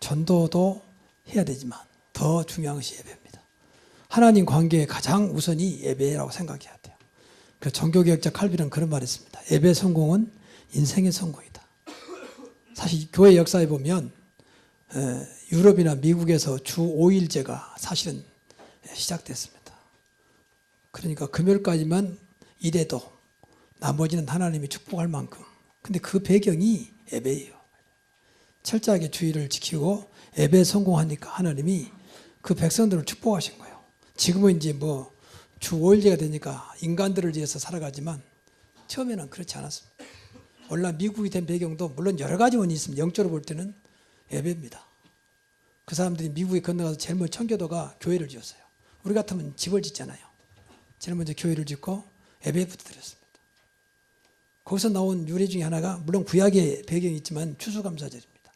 전도도 해야 되지만 더 중요한 것이 예배입니다. 하나님 관계의 가장 우선이 예배라고 생각해야 돼요. 그 종교개혁자 칼빈은 그런 말을 했습니다. 예배 성공은 인생의 성공이다. 사실 교회 역사에 보면 유럽이나 미국에서 주 5일제가 사실은 시작됐습니다. 그러니까 금요일까지만 일해도 나머지는 하나님이 축복할 만큼. 근데 그 배경이 예배예요. 철저하게 주의를 지키고 예배에 성공하니까 하나님이 그 백성들을 축복하신 거예요. 지금은 이제 뭐 주 5일제가 되니까 인간들을 위해서 살아가지만 처음에는 그렇지 않았습니다. 오늘날 미국이 된 배경도 물론 여러 가지 원인이 있습니다. 영적으로 볼 때는 예배입니다. 그 사람들이 미국에 건너가서 제일 먼저 청교도가 교회를 지었어요. 우리 같으면 집을 짓잖아요. 제일 먼저 교회를 짓고 예배부터 드렸습니다. 거기서 나온 유래 중에 하나가 물론 구약의 배경이 있지만 추수감사절입니다.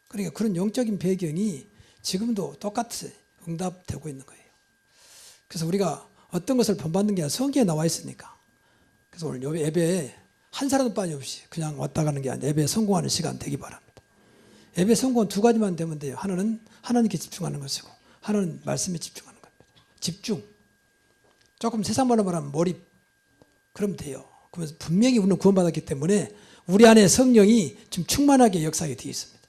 그러니까 그런 영적인 배경이 지금도 똑같이 응답되고 있는 거예요. 그래서 우리가 어떤 것을 본받는 게 아니라 성경에 나와 있으니까. 그래서 오늘 예배에 한 사람도 빠짐없이 그냥 왔다 가는 게 아니라 예배에 성공하는 시간 되기 바랍니다. 예배 성공은 두 가지만 되면 돼요. 하나는 하나님께 집중하는 것이고 하나는 말씀에 집중하는 겁니다. 집중. 조금 세상 말로 말하면 몰입. 그러면 돼요. 그러면서 분명히 우리는 구원받았기 때문에 우리 안에 성령이 좀 충만하게 역사하게 되어 있습니다.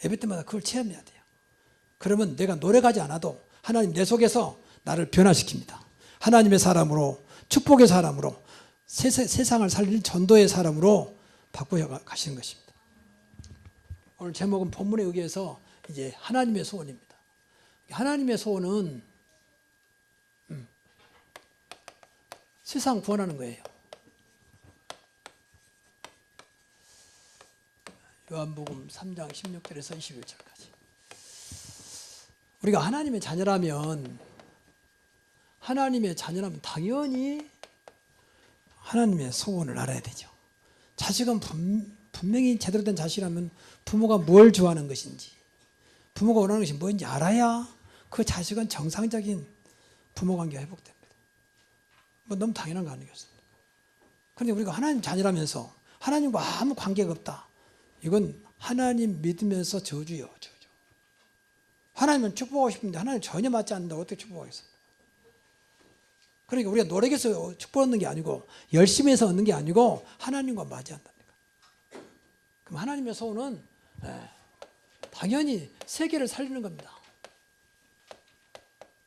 예배 때마다 그걸 체험해야 돼요. 그러면 내가 노력하지 않아도 하나님 내 속에서 나를 변화시킵니다. 하나님의 사람으로 축복의 사람으로 세상을 살릴 전도의 사람으로 바꾸어 가시는 것입니다. 오늘 제목은 본문에 의해서 이제 하나님의 소원입니다. 하나님의 소원은 세상 구원하는 거예요. 요한복음 3장 16절에서 21절까지. 우리가 하나님의 자녀라면 당연히 하나님의 소원을 알아야 되죠. 자식은 분명히 제대로 된 자식이라면 부모가 뭘 좋아하는 것인지, 부모가 원하는 것이 뭔지 알아야 그 자식은 정상적인 부모 관계가 회복됩니다. 뭐 너무 당연한 거 아니겠습니까? 그런데 우리가 하나님 자녀라면서 하나님과 아무 관계가 없다. 이건 하나님 믿으면서 저주요, 저주. 하나님은 축복하고 싶은데 하나님 전혀 맞지 않는다. 어떻게 축복하겠습니까? 그러니까 우리가 노력해서 축복 얻는 게 아니고 열심히 해서 얻는 게 아니고 하나님과 맞이한다니까. 그럼 하나님의 소원은 당연히 세계를 살리는 겁니다.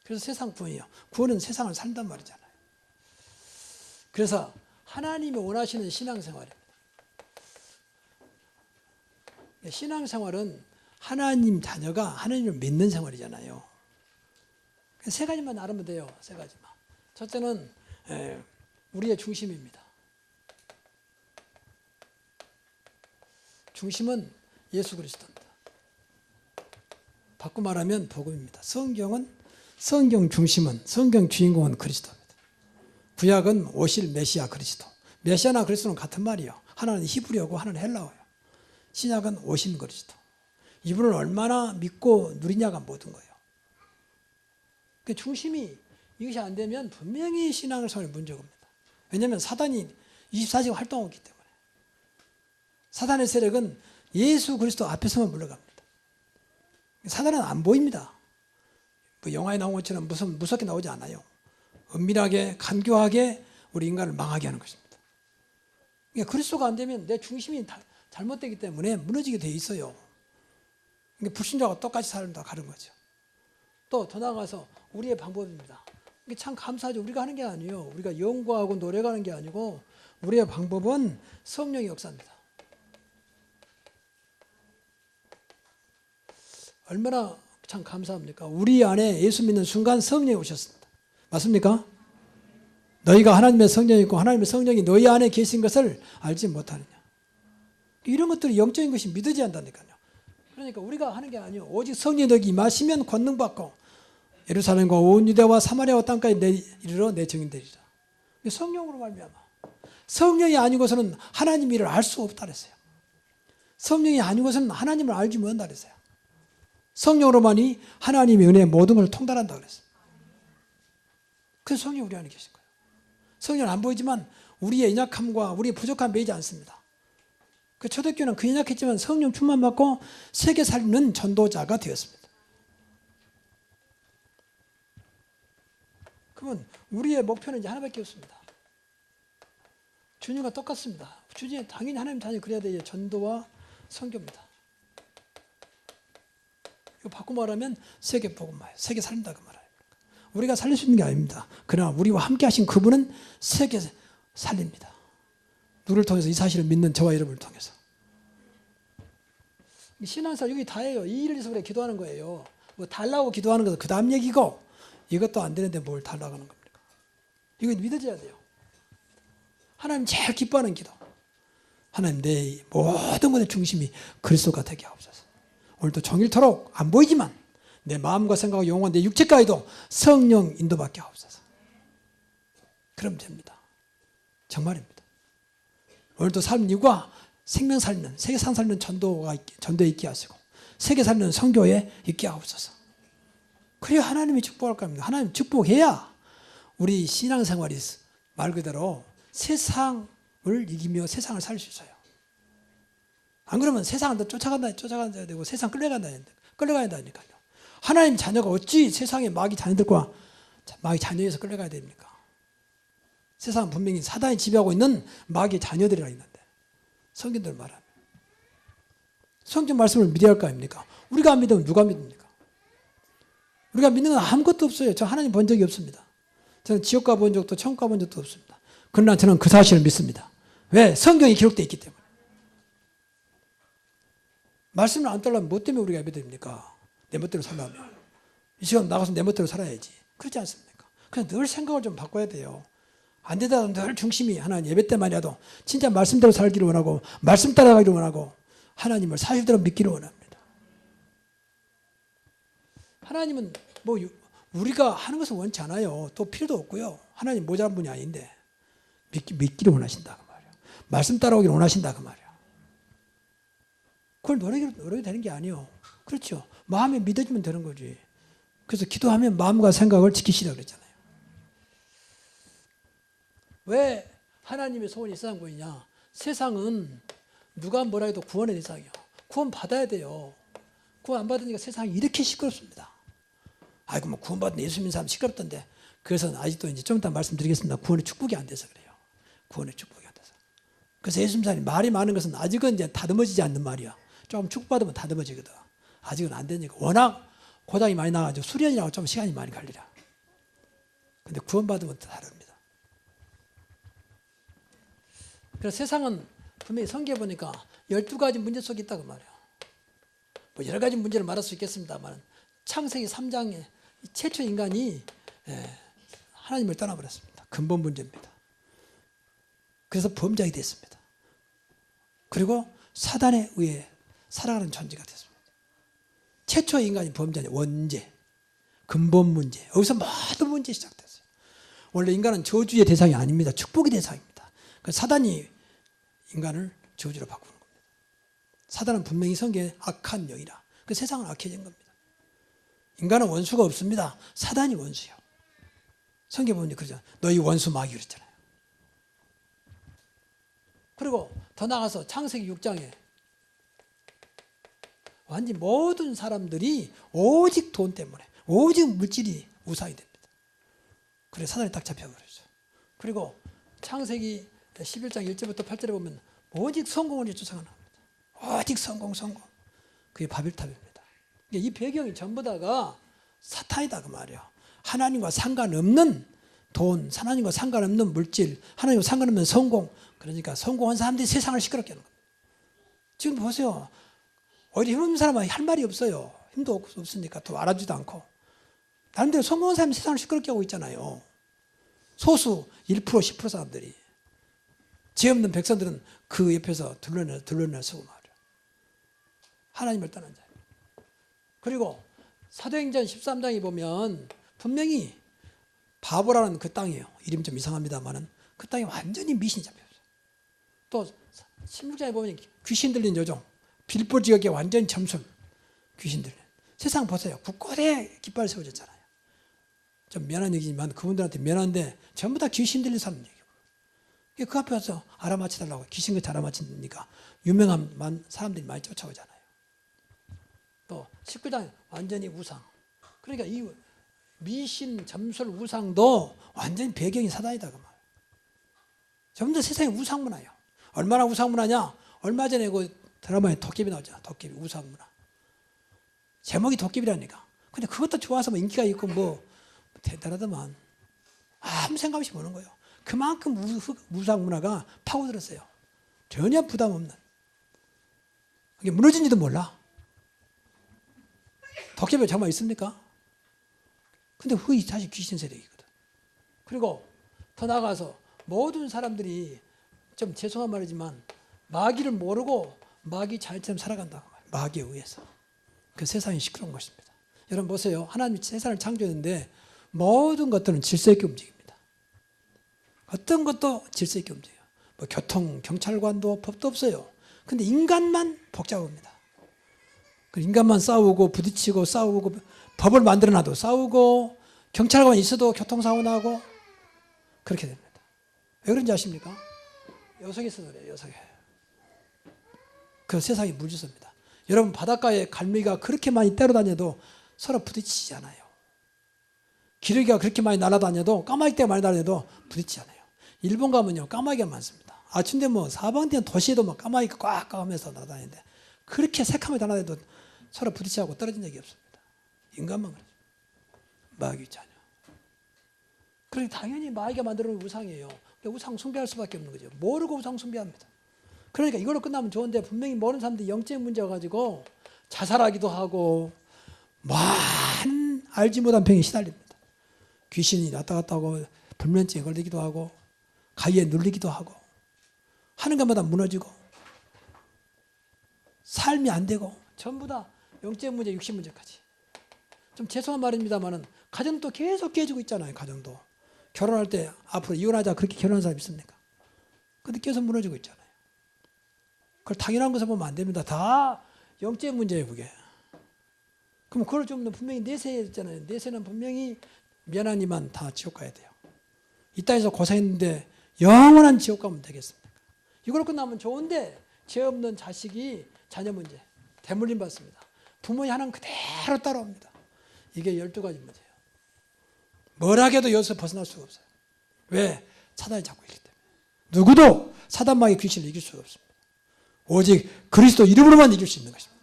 그래서 세상 구원이요. 구원은 세상을 산단 말이잖아요. 그래서 하나님이 원하시는 신앙생활입니다. 신앙생활은 하나님 자녀가 하나님을 믿는 생활이잖아요. 세 가지만 알면 돼요. 세 가지만. 첫째는 우리의 중심입니다. 중심은 예수 그리스도입니다. 바꿔 말하면 복음입니다. 성경 중심은, 성경 주인공은 그리스도입니다. 구약은 오실 메시아 그리스도. 메시아나 그리스도는 같은 말이에요. 하나는 히브리어고 하나는 헬라어예요. 신약은 오신 그리스도. 이분을 얼마나 믿고 누리냐가 모든 거예요. 그 중심이 이것이 안 되면 분명히 신앙생활에 문제가 옵니다. 왜냐하면 사단이 24시간 활동하기 때문에. 사단의 세력은 예수 그리스도 앞에서만 물러갑니다. 사단은 안 보입니다. 뭐 영화에 나온 것처럼 무섭게 나오지 않아요. 은밀하게 간교하게 우리 인간을 망하게 하는 것입니다. 그러니까 그리스도가 안 되면 내 중심이 잘못되기 때문에 무너지게 돼 있어요. 그러니까 불신자와 똑같이 살다 가는 거죠. 또 더 나아가서 우리의 방법입니다. 이게 참 감사하죠. 우리가 하는 게 아니에요. 우리가 연구하고 노력하는 게 아니고 우리의 방법은 성령의 역사입니다. 얼마나 참 감사합니까? 우리 안에 예수 믿는 순간 성령이 오셨습니다. 맞습니까? 너희가 하나님의 성령이 있고 하나님의 성령이 너희 안에 계신 것을 알지 못하느냐. 이런 것들이 영적인 것이 믿어져야 한다니까요. 그러니까 우리가 하는 게 아니에요. 오직 성령이 너희 임하시면 권능받고 예루살렘과 온 유대와 사마리아와 땅까지 이르러 내 증인 되리라. 성령으로 말미암아. 성령이 아니고서는 하나님 일을 알 수 없다 그랬어요. 성령이 아니고서는 하나님을 알지 못한다 그랬어요. 성령으로만이 하나님의 은혜의 모든 걸 통달한다 그랬어요. 그래서 성령이 우리 안에 계신 거예요. 성령은 안 보이지만 우리의 연약함과 우리의 부족함 매이지 않습니다. 그 초대교회는 그 연약했지만 성령 충만 받고 세계 살리는 전도자가 되었습니다. 그러면 우리의 목표는 이제 하나밖에 없습니다. 주님과 똑같습니다. 주님 당연히 하나님 자녀 그래야 돼요. 전도와 선교입니다. 이거 바꿔 말하면 세계 복음화예요. 세계 살린다 그 말이에요. 우리가 살릴 수 있는 게 아닙니다. 그러나 우리와 함께 하신 그분은 세계 살립니다. 누를 통해서 이 사실을 믿는 저와 여러분을 통해서. 신앙사 여기 다예요. 이 일을 위해서 우리가 기도하는 거예요. 뭐 달라고 기도하는 것은 그 다음 얘기고 이것도 안 되는데 뭘 달라고 하는 겁니까? 이건 믿어져야 돼요. 하나님 제일 기뻐하는 기도. 하나님 내 모든 것의 중심이 그리스도가 되게 하옵소서. 오늘도 종일토록 안 보이지만 내 마음과 생각과 영혼과 내 육체까지도 성령 인도받게 하옵소서. 그럼 됩니다. 정말입니다. 오늘도 삶과 생명 살리는 세계상 살리는 전도에 있게 하시고 세계 살리는 선교에 있게 하옵소서. 그래야 하나님이 축복할 겁니다. 하나님 축복해야 우리 신앙생활이 말 그대로 세상을 이기며 세상을 살릴 수 있어요. 안 그러면 세상을 쫓아간다 되고 세상 끌려가야 된다니까요. 하나님 자녀가 어찌 세상의 마귀 자녀들과 마귀 자녀에서 끌려가야 됩니까? 세상은 분명히 사단이 지배하고 있는 마귀의 자녀들이라 있는데 성경들 말하면 성경 말씀을 믿어야 할 거 아닙니까? 우리가 안 믿으면 누가 믿습니까? 우리가 믿는 건 아무것도 없어요. 저 하나님 본 적이 없습니다. 저는 지옥 가본 적도 천국 가본 적도 없습니다. 그러나 저는 그 사실을 믿습니다. 왜? 성경이 기록되어 있기 때문에. 말씀을 안 따르려면 뭐 때문에 우리가 예배드립니까? 내 멋대로 살려면. 이 시간 나가서 내 멋대로 살아야지. 그렇지 않습니까? 그래서 늘 생각을 좀 바꿔야 돼요. 안 되더라도 늘 중심이 하나님 예배 때만이라도 진짜 말씀대로 살기를 원하고 말씀 따라가기를 원하고 하나님을 사실대로 믿기를 원합니다. 하나님은 뭐 우리가 하는 것을 원치 않아요. 또 필요도 없고요. 하나님 모자란 분이 아닌데 믿기를 원하신다 그 말이에요. 말씀 따라오기를 원하신다 그 말이에요. 그걸 노력이 되는 게 아니에요. 그렇죠. 마음에 믿어지면 되는 거지. 그래서 기도하면 마음과 생각을 지키시라고 그랬잖아요. 왜 하나님의 소원이 세상 구원이냐? 세상은 누가 뭐라 해도 구원의 대상이에요. 구원 받아야 돼요. 구원 안 받으니까 세상이 이렇게 시끄럽습니다. 아이고 뭐 구원 받은 예수 믿는 사람 시끄럽던데. 그래서 아직도 이제 좀 이따 말씀드리겠습니다. 구원의 축복이 안 돼서 그래요. 구원의 축복이 안 돼서. 그래서 예수 믿는 사람이 말이 많은 것은 아직은 이제 다듬어지지 않는 말이야. 조금 축복받으면 다듬어지거든. 아직은 안 되니까 워낙 고장이 많이 나가지고 수련이라고 좀 시간이 많이 걸리라. 근데 구원받으면 또 다릅니다. 그래서 세상은 분명히 성경에 보니까 12가지 문제 속에 있다고 말이에요. 뭐 여러 가지 문제를 말할 수 있겠습니다만 창세기 3장에 최초 인간이 하나님을 떠나버렸습니다. 근본 문제입니다. 그래서 범죄가 됐습니다. 그리고 사단에 의해 살아가는 존재가 됐습니다. 최초 인간이 범죄는 원죄, 근본 문제. 여기서 모든 문제 시작됐어요. 원래 인간은 저주의 대상이 아닙니다. 축복의 대상입니다. 사단이 인간을 저주로 바꾸는 겁니다. 사단은 분명히 성경에 악한 영이라. 그 세상은 악해진 겁니다. 인간은 원수가 없습니다. 사단이 원수예요. 성경 보면 그러잖아요. 너희 원수 마귀 그랬잖아요. 그리고 더 나가서 창세기 6장에 완전 모든 사람들이 오직 돈 때문에 오직 물질이 우상이 됩니다. 그래서 사단이 딱 잡혀버리죠. 그리고 창세기 11장 1절부터 8절에 보면 오직 성공을 쫓아가는 겁니다. 오직 성공. 그게 바벨탑입니다. 이 배경이 전부 다가 사탄이다 그 말이에요. 하나님과 상관없는 돈, 하나님과 상관없는 물질, 하나님과 상관없는 성공. 그러니까 성공한 사람들이 세상을 시끄럽게 하는 겁니다. 지금 보세요. 오히려 힘없는 사람은 할 말이 없어요. 힘도 없으니까 또 알아주지도 않고. 나름대로 성공한 사람이 세상을 시끄럽게 하고 있잖아요. 소수 1%, 10% 사람들이. 죄 없는 백성들은 그 옆에서 둘러내 서고 말이에요. 하나님을 떠난 자예요. 그리고 사도행전 13장에 보면 분명히 바보라는 그 땅이에요. 이름이 좀 이상합니다만은 그 땅에 완전히 미신이 잡혀있어요. 또 16장에 보면 귀신 들린 여종, 빌보 지역에 완전히 점술, 귀신 들린. 세상 보세요. 곳곳에 깃발 세워졌잖아요. 좀 미안한 얘기지만 그분들한테 미안한데 전부 다 귀신 들린 사람 얘기고. 그 앞에 와서 알아맞혀달라고 귀신같이 알아맞히니까 유명한 사람들이 많이 쫓아오잖아요. 또 19장 완전히 우상. 그러니까 이 미신, 점술, 우상도 완전히 배경이 사단이다 그 말. 전부 다 세상에 우상문화예요. 얼마나 우상문화냐? 얼마 전에 그 드라마에 도깨비 나오잖아. 도깨비 우상문화. 제목이 도깨비라니까. 근데 그것도 좋아서 뭐 인기가 있고 뭐 대단하더만 아무 생각 없이 보는 거예요. 그만큼 우상문화가 파고들었어요. 전혀 부담 없는. 이게 무너진지도 몰라. 도깨비가 정말 있습니까? 근데 그게 사실 귀신 세력이거든. 그리고 더 나아가서 모든 사람들이 좀 죄송한 말이지만 마귀를 모르고 마귀 자연처럼 살아간다. 마귀에 의해서. 그 세상이 시끄러운 것입니다. 여러분 보세요. 하나님이 세상을 창조했는데 모든 것들은 질서 있게 움직입니다. 어떤 것도 질서 있게 움직여요. 뭐 교통, 경찰관도 법도 없어요. 근데 인간만 복잡합니다. 인간만 싸우고 부딪히고 싸우고 법을 만들어놔도 싸우고 경찰관 있어도 교통사고 나고 그렇게 됩니다. 왜 그런지 아십니까? 여성에서 그래요. 여성에. 그 세상이 물질서입니다. 여러분 바닷가에 갈매기가 그렇게 많이 때려다녀도 서로 부딪히지 않아요. 기러기가 그렇게 많이 날아다녀도 까마귀떼가 많이 날아다녀도 부딪히지 않아요. 일본 가면요 까마귀가 많습니다. 아침에 뭐 사방된 도시에도 막 까마귀가 꽉 하면서 날아다니는데 그렇게 새카맣게 날아다녀도 서로 부딪히고 떨어진 적이 없습니다. 인간만 그렇죠. 마귀 자녀. 그러니 당연히 마귀가 만들어놓은 우상이에요. 우상 숭배할 수밖에 없는 거죠. 모르고 우상 숭배합니다. 그러니까 이걸로 끝나면 좋은데 분명히 모르는 사람들이 영적 문제 가지고 자살하기도 하고 많은 알지 못한 병에 시달립니다. 귀신이 왔다 갔다 하고 불면증에 걸리기도 하고 가위에 눌리기도 하고 하는 것마다 무너지고 삶이 안 되고 전부 다 영적 문제, 육신 문제까지. 좀 죄송한 말입니다만은 가정도 계속 깨지고 있잖아요. 가정도. 결혼할 때 앞으로 이혼하자 그렇게 결혼한 사람 있습니까? 근데 계속 무너지고 있잖아요. 그걸 당연한 것을 보면 안 됩니다. 다 영적 문제예요, 그게. 그럼 그걸 좀 분명히 내세했잖아요. 내세는 분명히 미안한 이만 다 지옥 가야 돼요. 이 땅에서 고생했는데 영원한 지옥 가면 되겠습니까? 이걸 끝나면 좋은데 죄 없는 자식이 자녀 문제, 대물림 받습니다. 부모의 하나는 그대로 따라옵니다. 이게 12가지 문제예요. 뭘 하게도 여기서 벗어날 수가 없어요. 왜? 사단이 잡고 있기 때문에. 누구도 사단마귀 귀신을 이길 수가 없습니다. 오직 그리스도 이름으로만 이길 수 있는 것입니다.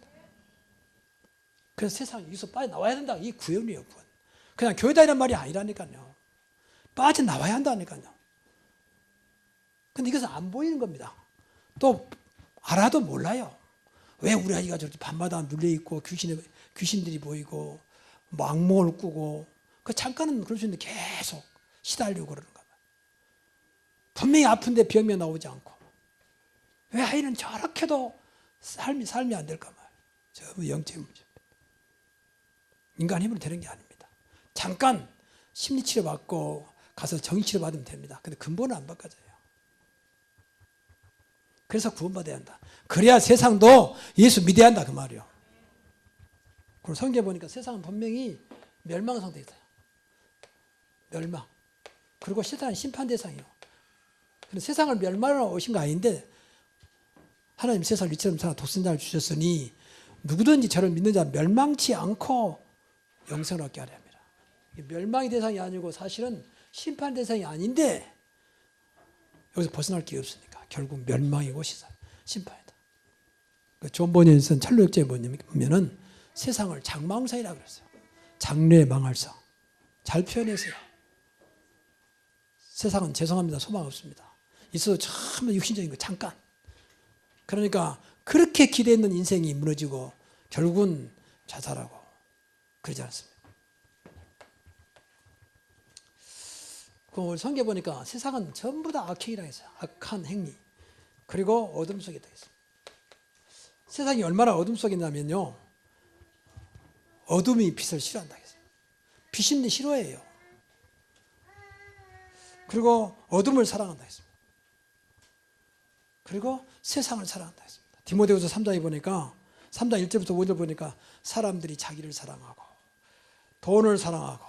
그래서 세상 여기서 빠져나와야 된다. 이 구원이에요. 구원. 그냥 교회 다니는 말이 아니라니까요. 빠져나와야 한다니까요. 근데 이것은 안 보이는 겁니다. 또 알아도 몰라요. 왜 우리 아이가 저렇게 밤마다 눌려있고 귀신들이 보이고 뭐 악몽을 꾸고 그 잠깐은 그럴 수 있는데 계속 시달리고 그러는 거예요. 분명히 아픈데 병이 나오지 않고 왜 아이는 저렇게도 삶이 안 될까 말이에요. 전부 영적 문제입니다. 인간 힘으로 되는 게 아닙니다. 잠깐 심리치료 받고 가서 정신치료 받으면 됩니다. 근데 근본은 안 바꿔져요. 그래서 구원받아야 한다. 그래야 세상도 예수 믿어야 한다 그 말이요. 그리고 성경에 보니까 세상은 분명히 멸망 상태에 있어요. 멸망. 그리고 세상은 심판 대상이에요. 세상을 멸망하러 오신 거 아닌데 하나님 세상을 이처럼 살아 독생자를 주셨으니 누구든지 저를 믿는 자는 멸망치 않고 영생을 얻게 하려 합니다. 멸망의 대상이 아니고 사실은 심판 대상이 아닌데 여기서 벗어날 길이 없으니까 결국 멸망이고 심판이다. 존 버니언슨 찰로역제에 보면은 세상을 장망성이라고 그랬어요. 장래의 망할성. 잘 표현했어요. 세상은 죄송합니다. 소망 없습니다. 있어도 참 육신적인 거 잠깐. 그러니까 그렇게 기대했는 인생이 무너지고 결국은 자살하고 그러지 않습니까? 그 성경에 보니까 세상은 전부 다 악행이라고 했어요. 악한 행위. 그리고 어둠 속에 있다 했어요. 세상이 얼마나 어둠 속에 있냐면요. 어둠이 빛을 싫어한다 했어요. 빛인데 싫어해요. 그리고 어둠을 사랑한다 했습니다. 그리고 세상을 사랑한다 했습니다. 디모데후서 3장에 보니까 3장 1절부터 5절 보니까 사람들이 자기를 사랑하고 돈을 사랑하고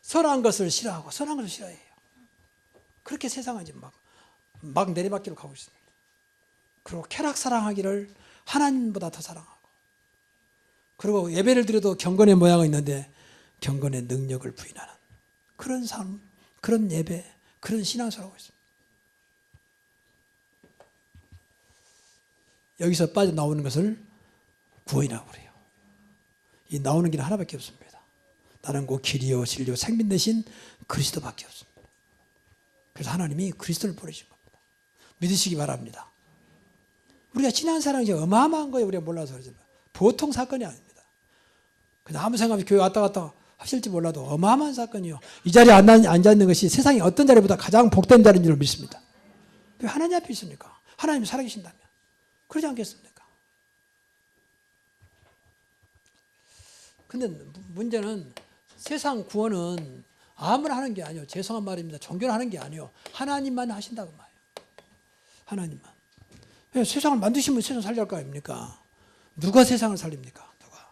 선한 것을 싫어하고 선한 것을 싫어해요. 그렇게 세상은 이제 막 막 내리막길로 가고 있습니다. 그리고 쾌락 사랑하기를 하나님보다 더 사랑하고, 그리고 예배를 드려도 경건의 모양은 있는데 경건의 능력을 부인하는 그런 삶, 그런 예배, 그런 신앙생활을 하고 있습니다. 여기서 빠져나오는 것을 구원이라고 그래요. 이 나오는 길은 하나밖에 없습니다. 나는 곧 길이요 진리요 생명 되신 그리스도밖에 없습니다. 그래서 하나님이 그리스도를 보내신 겁니다. 믿으시기 바랍니다. 우리가 신앙사랑이 어마어마한 거예요. 우리가 몰라서 그러지만 보통 사건이 아닙니다. 그냥 아무 생각 없이 교회 왔다 갔다 하실지 몰라도 어마어마한 사건이요. 이 자리에 앉아있는 것이 세상의 어떤 자리보다 가장 복된 자리인 줄 믿습니다. 왜 하나님 앞에 있습니까? 하나님이 살아계신다면 그러지 않겠습니까? 근데 문제는 세상 구원은 아무나 하는 게 아니에요. 죄송한 말입니다. 종교를 하는 게 아니에요. 하나님만 하신다고 말이에요. 하나님만. 세상을 만드시면 세상 살게 할 거 아닙니까? 누가 세상을 살립니까? 누가?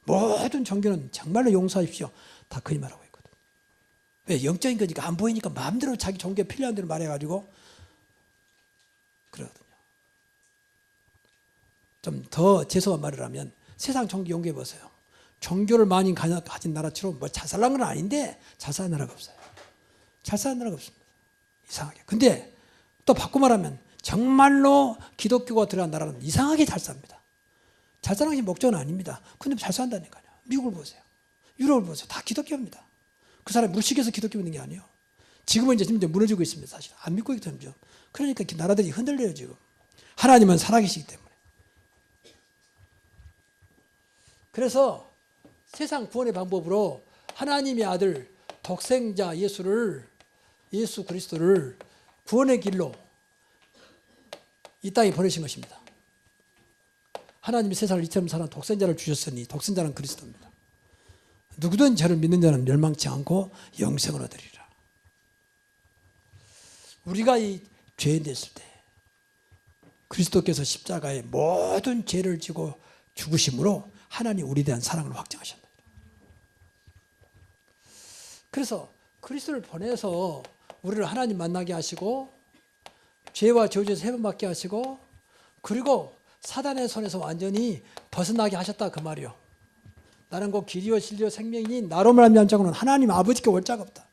모든 종교는 정말로 용서하십시오. 다 그 말하고 있거든요. 왜? 영적인 거니까 안 보이니까 마음대로 자기 종교에 필요한 대로 말해가지고 그러거든요. 좀 더 죄송한 말을 하면 세상 종교 연구해 보세요. 종교를 많이 가진 나라처럼 뭐 잘 살란 건 아닌데 잘 사는 나라가 없어요. 잘 사는 나라가 없습니다. 이상하게. 근데 또 바꿔 말하면 정말로 기독교가 들어간 나라는 이상하게 잘 삽니다. 잘 사는 것이 목적은 아닙니다. 근데 잘 산다니까요. 미국을 보세요. 유럽을 보세요. 다 기독교입니다. 그 사람이 물식에서 기독교 믿는 게 아니에요. 지금은 이제 무너지고 있습니다. 사실 안 믿고 있거든요. 그러니까 나라들이 흔들려요 지금. 하나님은 살아계시기 때문에. 그래서 세상 구원의 방법으로 하나님의 아들 독생자 예수 그리스도를 구원의 길로 이 땅에 보내신 것입니다. 하나님이 세상을 이처럼 사는 독생자를 주셨으니 독생자는 그리스도입니다. 누구든 저를 믿는 자는 멸망치 않고 영생을 얻으리라. 우리가 이 죄인 됐을 때 그리스도께서 십자가에 모든 죄를 지고 죽으심으로 하나님 우리에 대한 사랑을 확증하셨다. 그래서 그리스도를 보내서 우리를 하나님 만나게 하시고 죄와 저주에서 해방받게 하시고 그리고 사단의 손에서 완전히 벗어나게 하셨다 그 말이요. 나는 곧 길이요 진리요 생명이니 나로 말미암는 자고는 하나님 아버지께 올 자가 없다.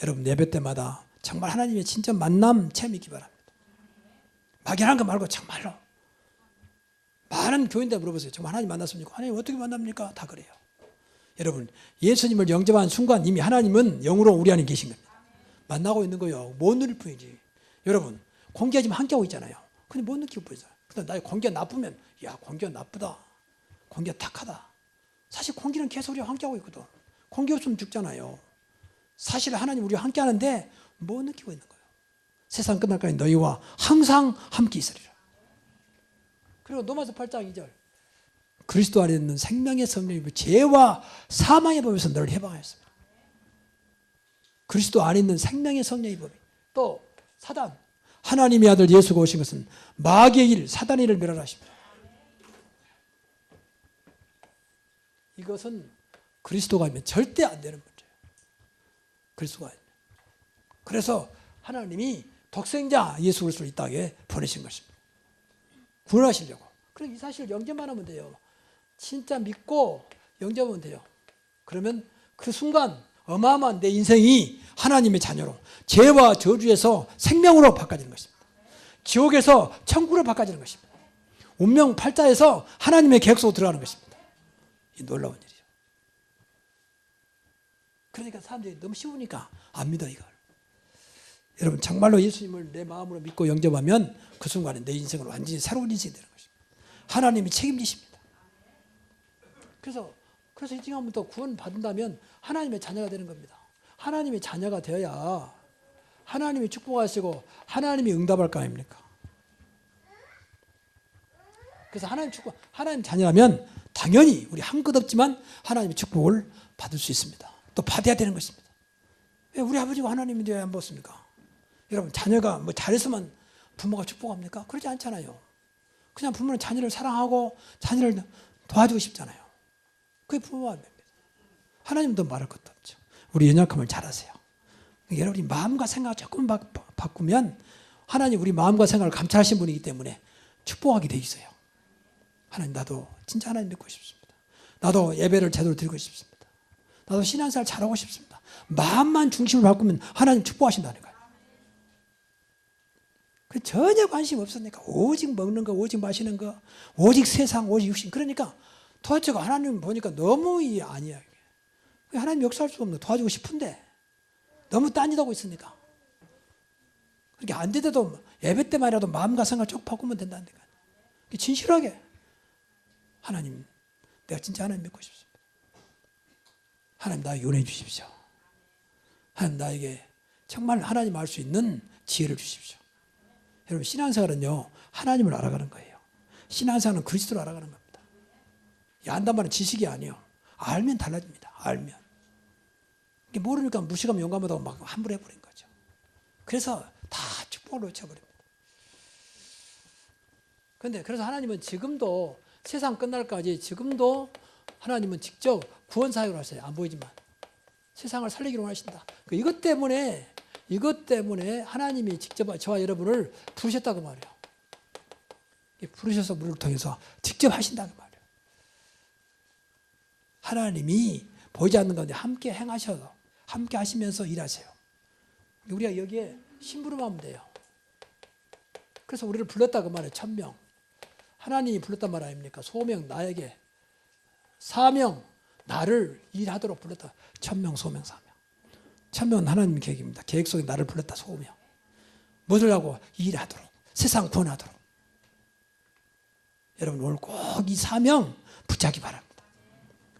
여러분 예배 때마다 정말 하나님의 진짜 만남 체험이기 바랍니다. 막연한 거 말고 정말로 많은 교인들 물어보세요. 정말 하나님 만났습니까? 하나님 어떻게 만납니까? 다 그래요. 여러분 예수님을 영접한 순간 이미 하나님은 영으로 우리 안에 계신 겁니다. 만나고 있는 거예요. 못 누릴 뿐이지. 여러분 공기가 지금 함께하고 있잖아요. 근데 못 느끼고 보이죠. 근데 나의 공기가 나쁘면 야 공기가 나쁘다. 공기가 탁하다. 사실 공기는 계속 우리와 함께하고 있거든. 공기 없으면 죽잖아요. 사실 하나님 우리와 함께하는데 못 느끼고 있는 거예요. 세상 끝날까지 너희와 항상 함께 있으리라. 그리고 로마서 8장 2절 그리스도 안에 있는 생명의 성령이 죄와 사망의 법에서 너를 해방하였습니다. 그리스도 안에 있는 생명의 성령의 법이 또 사단 하나님의 아들 예수가 오신 것은 마귀의 일 사단의 일을 멸하라 하십니다. 이것은 그리스도가 아니면 절대 안 되는 문제예요. 그리스도가 아니면. 그래서 하나님이 독생자 예수 그리스도를 이 땅에 보내신 것입니다. 구원하시려고. 그럼 이 사실을 영접만 하면 돼요. 진짜 믿고 영접하면 돼요. 그러면 그 순간 어마어마한 내 인생이 하나님의 자녀로 죄와 저주에서 생명으로 바꿔지는 것입니다. 지옥에서 천국으로 바꿔지는 것입니다. 운명 팔자에서 하나님의 계획 속으로 들어가는 것입니다. 이 놀라운 일이죠. 그러니까 사람들이 너무 쉬우니까 안 믿어 이걸. 여러분 정말로 예수님을 내 마음으로 믿고 영접하면 그 순간에 내 인생을 완전히 새로운 인생이 되는 것입니다. 하나님이 책임지십니다. 그래서 이 지금부터 구원 받는다면 하나님의 자녀가 되는 겁니다. 하나님의 자녀가 되어야 하나님이 축복하시고 하나님이 응답할 거 아닙니까? 그래서 하나님 자녀라면 당연히 우리 한 것 없지만 하나님의 축복을 받을 수 있습니다. 또 받아야 되는 것입니다. 왜 우리 아버지가 하나님인데 왜 안 받습니까? 여러분 자녀가 뭐 잘했으면 부모가 축복합니까? 그러지 않잖아요. 그냥 부모는 자녀를 사랑하고 자녀를 도와주고 싶잖아요. 그게 부모 마음입니다. 하나님도 말할 것도 없죠. 우리 연약함을 잘 아세요. 여러분이 마음과 생각을 조금 바꾸면 하나님 우리 마음과 생각을 감찰하신 분이기 때문에 축복하게 돼 있어요. 하나님 나도 진짜 하나님 믿고 싶습니다. 나도 예배를 제대로 드리고 싶습니다. 나도 신앙생활 잘하고 싶습니다. 마음만 중심을 바꾸면 하나님 축복하신다니까요. 전혀 관심 없으니까 오직 먹는 거, 오직 마시는 거, 오직 세상, 오직 육신. 그러니까 도대체 하나님 보니까 너무 아니야. 하나님 역사할 수가 없는, 도와주고 싶은데 너무 딴짓하고 있으니까. 그렇게 안 되더라도 예배 때만이라도 마음과 생각을 쭉 바꾸면 된다니까. 진실하게 하나님, 내가 진짜 하나님 믿고 싶습니다. 하나님 나에게 은혜 주십시오. 하나님 나에게 정말 하나님 알 수 있는 지혜를 주십시오. 여러분 신앙생활은요 하나님을 알아가는 거예요. 신앙생활은 그리스도를 알아가는 겁니다. 안단 말은 지식이 아니에요. 알면 달라집니다. 알면. 모르니까 무식하면 용감하다고 막 함부로 해버린 거죠. 그래서 다 축복을 놓쳐버립니다. 그래서 하나님은 지금도 세상 끝날까지 지금도 하나님은 직접 구원 사역을 하세요. 안 보이지만 세상을 살리기를 원하신다. 이것 때문에 하나님이 직접 저와 여러분을 부르셨다고 말이에요. 부르셔서 우리를 통해서 직접 하신다고 말이에요. 하나님이 보이지 않는 가운데 함께 행하셔서 함께 하시면서 일하세요. 우리가 여기에 심부름하면 돼요. 그래서 우리를 불렀다고 말해요. 천명. 하나님이 불렀단 말 아닙니까? 소명 나에게, 사명 나를 일하도록 불렀다. 천명, 소명, 사명. 천명은 하나님 계획입니다. 계획 속에 나를 불렀다. 소명. 무엇을 하고? 일하도록. 세상 구원하도록. 여러분 오늘 꼭 이 사명 붙잡기 바랍니다.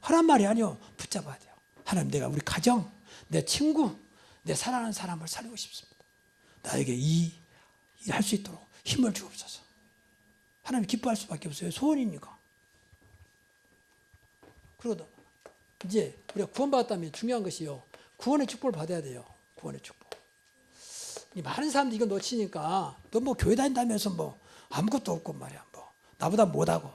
하란 말이 아니요. 붙잡아야 돼요. 하나님 내가 우리 가정, 내 친구, 내 사랑하는 사람을 살리고 싶습니다. 나에게 이 일할 수 있도록 힘을 주옵소서. 하나님 기뻐할 수밖에 없어요. 소원이니까. 그리고 이제 우리가 구원받았다면 중요한 것이요. 구원의 축복을 받아야 돼요. 구원의 축복. 많은 사람들이 이거 놓치니까 너 뭐 교회 다닌다면서 뭐 아무것도 없고 말이야. 뭐 나보다 못하고.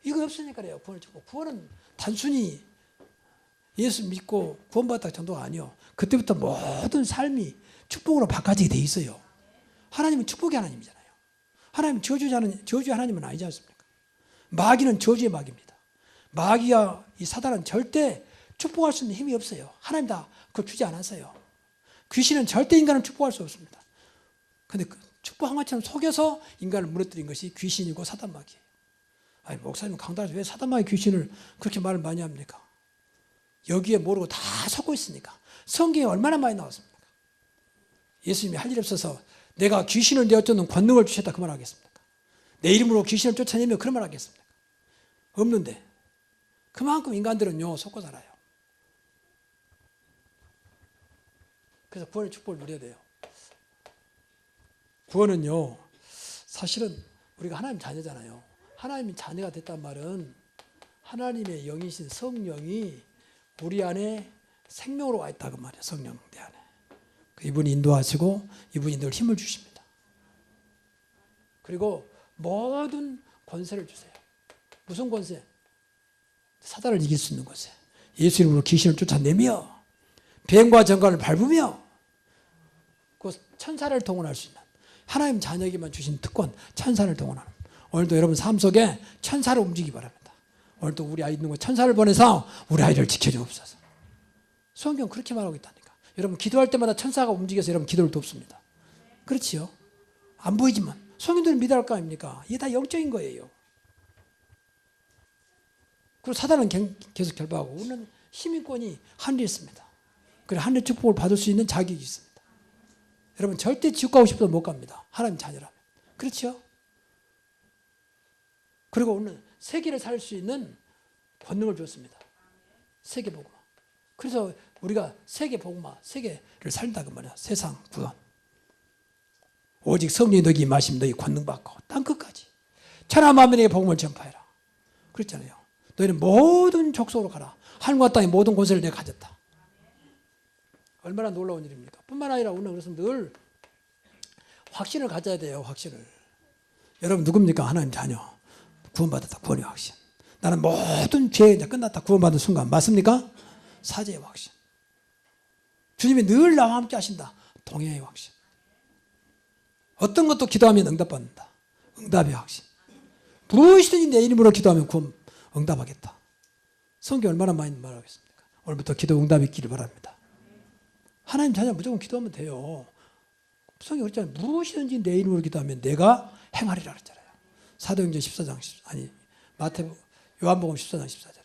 이거 없으니까 그래요. 구원의 축복. 구원은 단순히 예수 믿고 구원받았다 정도가 아니요. 그때부터 모든 삶이 축복으로 바꿔지게 돼 있어요. 하나님은 축복의 하나님이잖아요. 하나님 저주의 하나님은 아니지 않습니까? 마귀는 저주의 마귀입니다. 마귀와 이 사단은 절대 축복할 수 있는 힘이 없어요. 하나님 다 그걸 주지 않았어요. 귀신은 절대 인간을 축복할 수 없습니다. 그런데 그 축복한 것처럼 속여서 인간을 무너뜨린 것이 귀신이고 사단 마귀예요. 아니 목사님 강단에서 왜 사단 마귀 귀신을 그렇게 말을 많이 합니까? 여기에 모르고 다 속고 있으니까. 성경에 얼마나 많이 나왔습니까? 예수님이 할 일 없어서 내가 귀신을 내어쫓는 권능을 주셨다 그 말 하겠습니까? 내 이름으로 귀신을 쫓아내면 그런 말 하겠습니까? 없는데 그만큼 인간들은요 속고 살아요. 그래서 구원의 축복을 누려야 돼요. 구원은요 사실은 우리가 하나님 자녀잖아요. 하나님이 자녀가 됐단 말은 하나님의 영이신 성령이 우리 안에 생명으로 와 있다 그 말이에요. 성령 내 안에. 이분이 인도하시고 이분이 늘 힘을 주십니다. 그리고 모든 권세를 주세요. 무슨 권세? 사단을 이길 수 있는 권세. 예수 이름으로 귀신을 쫓아내며 뱀과 정갈을 밟으며 그 천사를 동원할 수 있는 하나님 자녀에게만 주신 특권 천사를 동원하는. 오늘도 여러분 삶 속에 천사를 움직이기 바랍니다. 오늘도 우리 아이 있는 거 천사를 보내서 우리 아이를 지켜주옵소서. 성경 그렇게 말하고 있다니까. 여러분 기도할 때마다 천사가 움직여서 여러분 기도를 돕습니다. 그렇지요? 안 보이지만 성인들은 믿어할 거 아닙니까? 이게 다 영적인 거예요. 그리고 사단은 계속 결박하고 우리는 시민권이 하늘에 있습니다. 그래 하늘의 축복을 받을 수 있는 자격이 있습니다. 여러분 절대 지옥 가고 싶어도 못 갑니다. 하나님 자녀라면. 그렇죠? 그리고 오늘 세계를 살 수 있는 권능을 줬습니다. 세계 복음화. 그래서 우리가 세계 복음화, 세계를 살다 그 말이야. 세상 구원. 오직 성령이 너희 임하시면 너희 권능 받고 땅 끝까지 천하 만민에게 복음을 전파해라. 그랬잖아요. 너희는 모든 족속으로 가라. 하늘과 땅의 모든 권세를 내가 가졌다. 얼마나 놀라운 일입니까? 뿐만 아니라 우리는 그래서 늘 확신을 가져야 돼요. 확신을. 여러분 누굽니까? 하나님 자녀. 구원받았다. 구원의 확신. 나는 모든 죄 이제 끝났다. 구원받은 순간. 맞습니까? 사죄의 확신. 주님이 늘 나와 함께 하신다. 동행의 확신. 어떤 것도 기도하면 응답받는다. 응답의 확신. 무엇이든지 내 이름으로 기도하면 구원 응답하겠다. 성경 얼마나 많이 말하겠습니까? 오늘부터 기도 응답이 있기를 바랍니다. 하나님 자녀 무조건 기도하면 돼요. 성경 그랬잖아요. 무엇이든지 내 이름으로 기도하면 내가 행하리라 그랬잖아요. 사도행전 14장 요한복음 14장 14절에.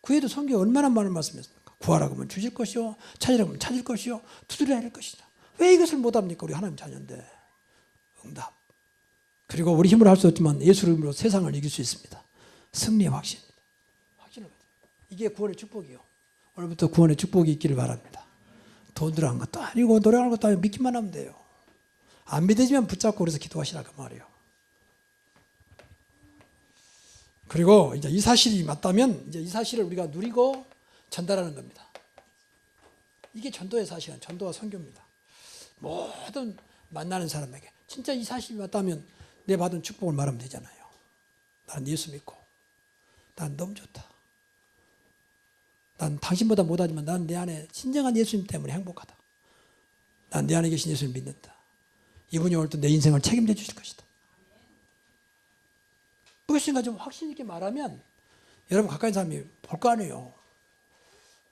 그 외에도 성경에 얼마나 많은 말씀이었습니까? 구하라고 하면 주실 것이요, 찾으라고 하면 찾을 것이요, 두드려야 할 것이다. 왜 이것을 못합니까? 우리 하나님 자녀인데. 응답. 그리고 우리 힘으로 할 수 없지만 예수의 이름으로 세상을 이길 수 있습니다. 승리의 확신입니다. 확신을 가져요. 이게 구원의 축복이요. 오늘부터 구원의 축복이 있기를 바랍니다. 돈 들어간 것도 아니고 노력하는 것도 아니고 믿기만 하면 돼요. 안 믿으시면 붙잡고 그래서 기도하시라 그 말이에요. 그리고 이제 이 사실이 맞다면 이제 이 사실을 우리가 누리고 전달하는 겁니다. 이게 전도의 사실은 전도와 선교입니다. 모든 만나는 사람에게 진짜 이 사실이 맞다면 내 받은 축복을 말하면 되잖아요. 나는 예수 믿고 난 너무 좋다. 난 당신보다 못하지만 난 내 안에 진정한 예수님 때문에 행복하다. 난 내 안에 계신 예수를 믿는다. 이분이 오늘 또 내 인생을 책임져 주실 것이다. 무엇인가 좀 확신 있게 말하면 여러분 가까이 있는 사람이 볼 거 아니에요.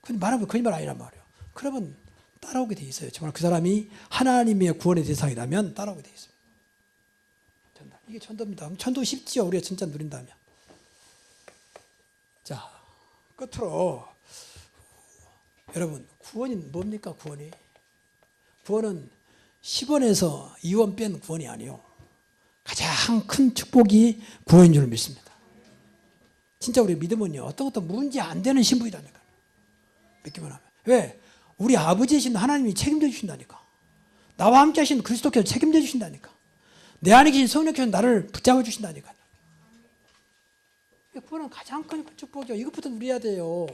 근데 말하면 거짓말 아니란 말이에요. 그러면 따라오게 돼 있어요. 정말 그 사람이 하나님의 구원의 대상이라면 따라오게 돼 있습니다. 전도. 이게 전도입니다. 전도 쉽지요. 우리가 진짜 누린다면. 자, 끝으로 여러분 구원이 뭡니까? 구원은 10원에서 2원 뺀 구원이 아니에요. 가장 큰 축복이 구원인 줄 믿습니다. 진짜 우리 믿음은요, 어떤 것도 문제 안 되는 신분이라니까요. 믿기만 하면. 왜? 우리 아버지이신 하나님이 책임져 주신다니까. 나와 함께 하신 그리스도께서 책임져 주신다니까. 내 안에 계신 성령께서 나를 붙잡아 주신다니까요. 구원은 가장 큰 축복이요. 이것부터 누려야 돼요.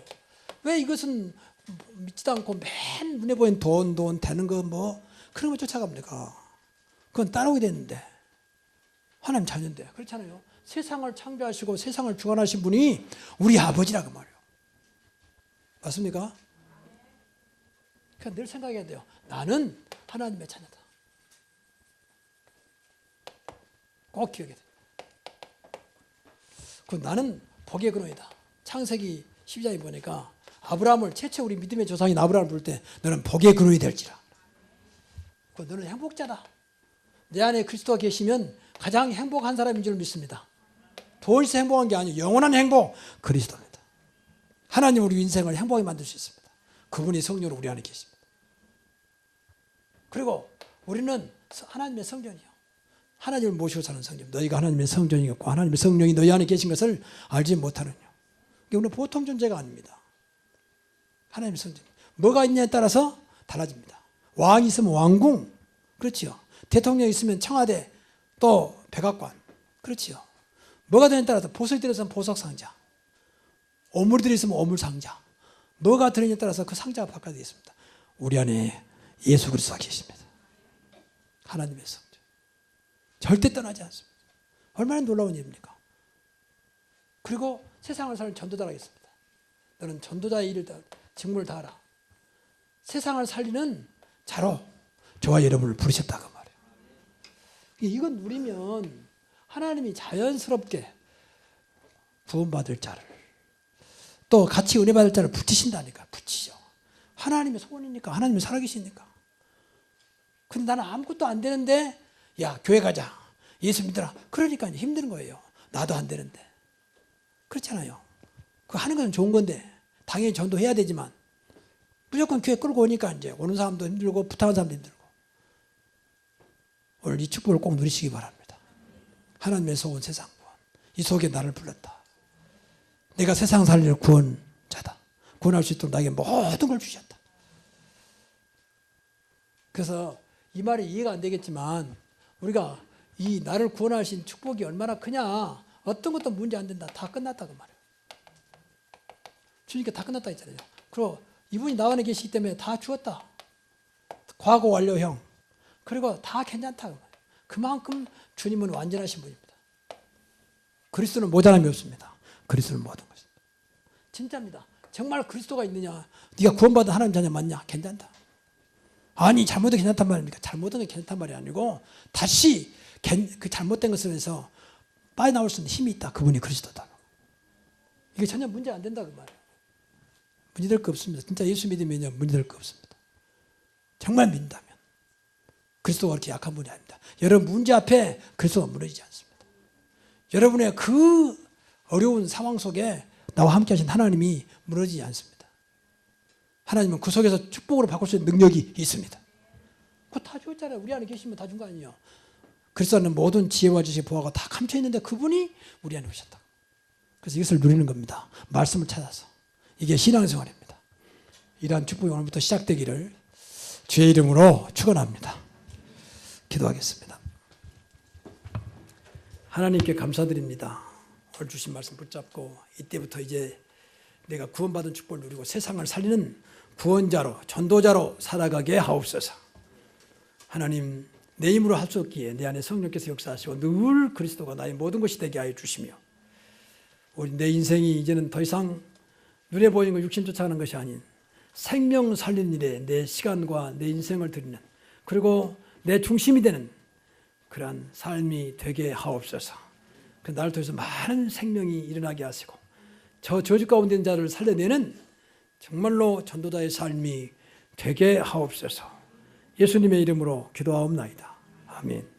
왜 이것은 믿지도 않고 맨 눈에 보이는 돈 되는 거 그런 거 쫓아갑니까? 그건 따라오게 되는데. 하나님 자녀인데 그렇잖아요. 세상을 창조하시고 세상을 주관하신 분이 우리 아버지라고 말이에요. 맞습니까? 그러니까 늘 생각해야 돼요. 나는 하나님의 자녀다. 꼭 기억해야 돼요. 그 나는 복의 근원이다. 창세기 12장에 보니까 아브라함을 최초 우리 믿음의 조상인 아브라함을 부를 때 너는 복의 근원이 될지라. 너는 행복자다. 내 안에 그리스도가 계시면 가장 행복한 사람인 줄 믿습니다. 더 이상 행복한 게 아니에요. 영원한 행복 그리스도입니다. 하나님 우리 인생을 행복하게 만들 수 있습니다. 그분이 성령으로 우리 안에 계십니다. 그리고 우리는 하나님의 성전이요. 하나님을 모시고 사는 성전. 너희가 하나님의 성전이었고 하나님의 성령이 너희 안에 계신 것을 알지 못하느냐. 이게 오늘 보통 존재가 아닙니다. 하나님의 성전. 뭐가 있냐에 따라서 달라집니다. 왕이 있으면 왕궁. 그렇지요. 대통령이 있으면 청와대 또 백악관. 그렇지요. 뭐가 되냐에 따라서 보석이 들어있으면 보석상자. 오물이 들어있으면 오물상자. 뭐가 들어있냐에 따라서 그 상자가 바꿔져 있습니다. 우리 안에 예수 그리스도가 계십니다. 하나님의 성전. 절대 떠나지 않습니다. 얼마나 놀라운 일입니까? 그리고 세상을 살는 전도자가 있습니다. 너는 전도자의 일을 직무를 다하라. 세상을 살리는 자로 저와 여러분을 부르셨다고 말해요. 이건 누리면 하나님이 자연스럽게 구원받을 자를 또 같이 은혜 받을 자를 붙이신다니까. 붙이죠. 하나님의 소원이니까. 하나님이 살아계시니까. 근데 나는 아무것도 안 되는데 야 교회 가자. 예수 믿어라. 그러니까 힘든 거예요. 나도 안 되는데. 그렇잖아요. 그거 하는 건 좋은 건데 당연히 전도해야 되지만 무조건 교회 끌고 오니까 이제 오는 사람도 힘들고 부탁하는 사람도 힘들고. 오늘 이 축복을 꼭 누리시기 바랍니다. 하나님의 소원 세상 구원. 이 속에 나를 불렀다. 내가 세상 살릴 구원자다. 구원할 수 있도록 나에게 모든 걸 주셨다. 그래서 이 말이 이해가 안 되겠지만 우리가 이 나를 구원하신 축복이 얼마나 크냐. 어떤 것도 문제 안 된다. 다 끝났다 그 말이에요. 주님께 다 끝났다 했잖아요. 그리고 이분이 나와 계시기 때문에 다 주었다. 과거 완료형. 그리고 다 괜찮다 그 말이에요. 그만큼 주님은 완전하신 분입니다. 그리스도는 모자람이 없습니다. 그리스도는 모든 것입니다. 진짜입니다. 정말 그리스도가 있느냐. 네가 구원받은 하나님 자녀 맞냐. 괜찮다. 아니 잘못은 괜찮단 말입니까? 잘못은 괜찮단 말이 아니고 다시 그 잘못된 것에서 빠져나올 수 있는 힘이 있다. 그분이 그리스도다. 이게 전혀 문제 안 된다 그 말이에요. 문제될 거 없습니다. 진짜 예수 믿으면요 문제될 거 없습니다. 정말 믿는다면 그리스도가 그렇게 약한 분이 아닙니다. 여러분 문제 앞에 그리스도가 무너지지 않습니다. 여러분의 그 어려운 상황 속에 나와 함께 하신 하나님이 무너지지 않습니다. 하나님은 그 속에서 축복으로 바꿀 수 있는 능력이 있습니다. 그거 다 줬잖아요. 우리 안에 계시면 다 준 거 아니에요. 그리스도는 모든 지혜와 지식 보화가 다 감춰 있는데 그분이 우리 안에 오셨다. 그래서 이것을 누리는 겁니다. 말씀을 찾아서. 이게 신앙생활입니다. 이러한 축복이 오늘부터 시작되기를 주의 이름으로 축원합니다. 기도하겠습니다. 하나님께 감사드립니다. 오늘 주신 말씀 붙잡고 이때부터 이제 내가 구원받은 축복을 누리고 세상을 살리는 구원자로 전도자로 살아가게 하옵소서. 하나님 내 힘으로 할 수 없기에 내 안에 성령께서 역사하시고 늘 그리스도가 나의 모든 것이 되게 하여 주시며 우리 내 인생이 이제는 더 이상 눈에 보이는 것 육신 쫓아가는 것이 아닌 생명 살리는 일에 내 시간과 내 인생을 드리는 그리고 내 중심이 되는 그러한 삶이 되게 하옵소서. 나를 통해서 많은 생명이 일어나게 하시고 저 저주 가운데 있는 자를 살려내는 정말로 전도자의 삶이 되게 하옵소서. 예수님의 이름으로 기도하옵나이다. 아멘.